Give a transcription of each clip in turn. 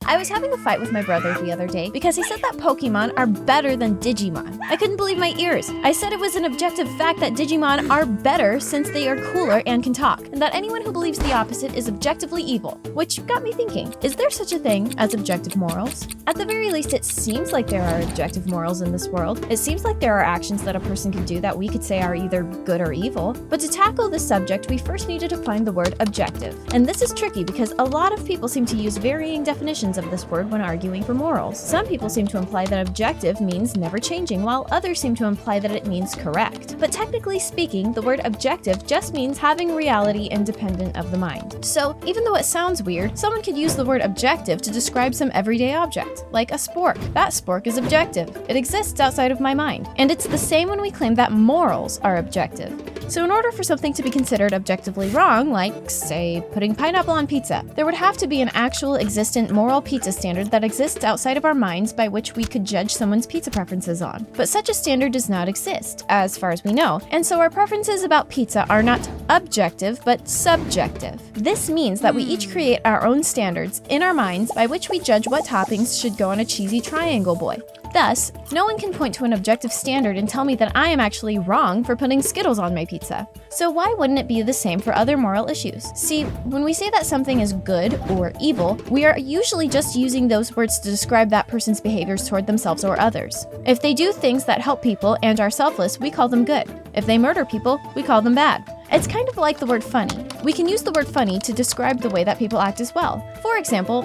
I was having a fight with my brother the other day because he said that Pokemon are better than Digimon. I couldn't believe my ears. I said it was an objective fact that Digimon are better since they are cooler and can talk, and that anyone who believes the opposite is objectively evil, which got me thinking, is there such a thing as objective morals? At the very least, it seems like there are objective morals in this world. It seems like there are actions that a person could do that we could say are either good or evil. But to tackle this subject, we first need to define the word objective. And this is tricky because a lot of people seem to use varying definitions of this word when arguing for morals. Some people seem to imply that objective means never changing, while others seem to imply that it means correct. But technically speaking, the word objective just means having reality independent of the mind. So even though it sounds weird, someone could use the word objective to describe some everyday object, like a spork. That spork is objective. It exists outside of my mind. And it's the same when we claim that morals are objective. So in order for something to be considered objectively wrong, like, say, putting pineapple on pizza, there would have to be an actual existent moral pizza standard that exists outside of our minds by which we could judge someone's pizza preferences on. But such a standard does not exist, as far as we know, and so our preferences about pizza are not objective, but subjective. This means that we each create our own standards in our minds by which we judge what toppings should go on a cheesy triangle boy. Thus, no one can point to an objective standard and tell me that I am actually wrong for putting Skittles on my pizza. So why wouldn't it be the same for other moral issues? See, when we say that something is good or evil, we are usually just using those words to describe that person's behaviors toward themselves or others. If they do things that help people and are selfless, we call them good. If they murder people, we call them bad. It's kind of like the word funny. We can use the word funny to describe the way that people act as well. For example,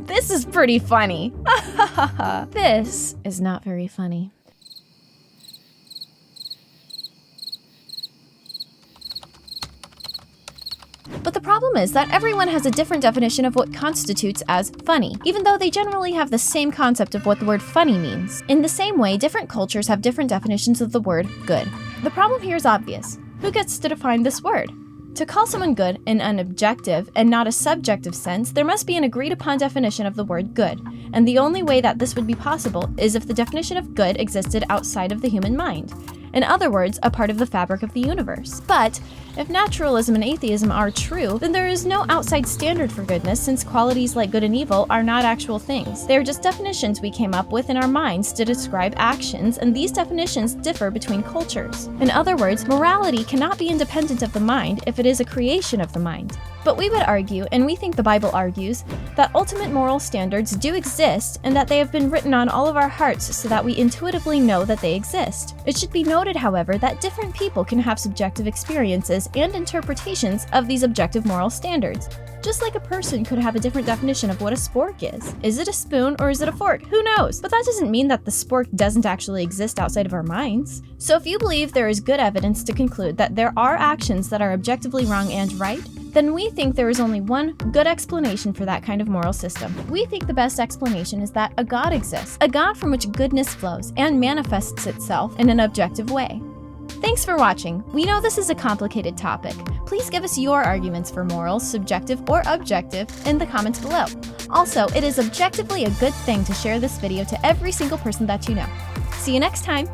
this is pretty funny. This is not very funny. But the problem is that everyone has a different definition of what constitutes as funny, even though they generally have the same concept of what the word funny means. In the same way, different cultures have different definitions of the word good. The problem here is obvious. Who gets to define this word? To call someone good in an objective and not a subjective sense, there must be an agreed upon definition of the word good. And the only way that this would be possible is if the definition of good existed outside of the human mind. In other words, a part of the fabric of the universe. But if naturalism and atheism are true, then there is no outside standard for goodness, since qualities like good and evil are not actual things. They are just definitions we came up with in our minds to describe actions, and these definitions differ between cultures. In other words, morality cannot be independent of the mind if it is a creation of the mind. But we would argue, and we think the Bible argues, that ultimate moral standards do exist and that they have been written on all of our hearts so that we intuitively know that they exist. It should be noted, however, that different people can have subjective experiences and interpretations of these objective moral standards. Just like a person could have a different definition of what a spork is. Is it a spoon or is it a fork? Who knows? But that doesn't mean that the spork doesn't actually exist outside of our minds. So if you believe there is good evidence to conclude that there are actions that are objectively wrong and right, then we think there is only one good explanation for that kind of moral system. We think the best explanation is that a God exists, a God from which goodness flows and manifests itself in an objective way. Thanks for watching. We know this is a complicated topic. Please give us your arguments for morals, subjective or objective, in the comments below. Also, it is objectively a good thing to share this video to every single person that you know. See you next time!